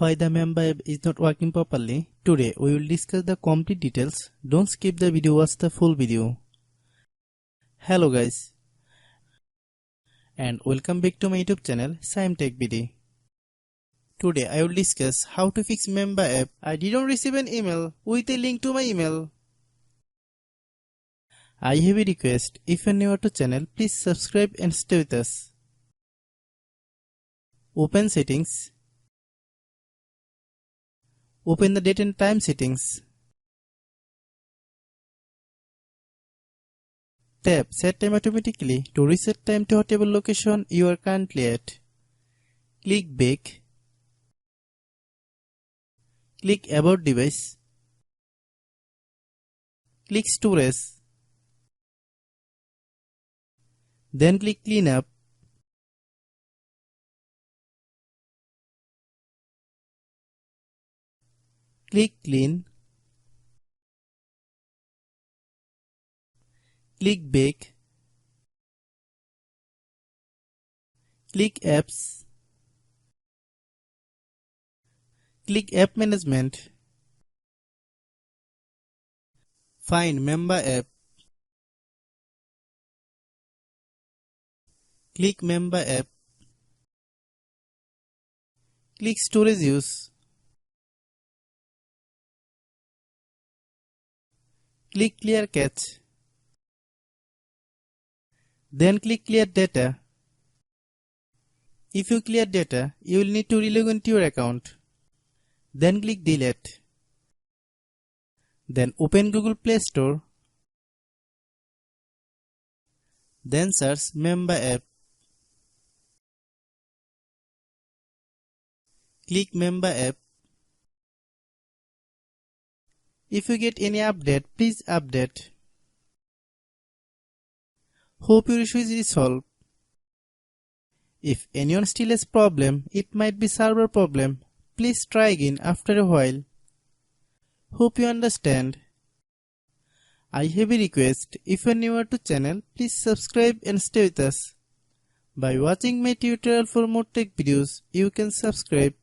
Why the Mamba app is not working properly? Today we will discuss the complete details. Don't skip the video, watch the full video. Hello guys, and welcome back to my YouTube channel Shaem Tech BD. Today I will discuss how to fix Mamba app. I didn't receive an email with a link to my email. I have a request. If you are new to channel, please subscribe and stay with us. Open settings. Open the date and time settings. Tap Set Time Automatically to reset time to whatever location you are currently at. Click Back. Click About Device. Click Storage. Then click Clean Up. Click Clean. Click Back. Click Apps. Click App Management. Find Mamba app. Click Mamba app. Click Storage Use. Click Clear Cache. Then click Clear Data. If you clear data, you will need to relog into your account. Then click Delete. Then open Google Play Store. Then search Mamba app. Click Mamba app. If you get any update, please update. Hope your issue is resolved. If anyone still has problem, it might be server problem. Please try again after a while. Hope you understand. I have a request. If you are newer to channel, please subscribe and stay with us. By watching my tutorial for more tech videos, you can subscribe.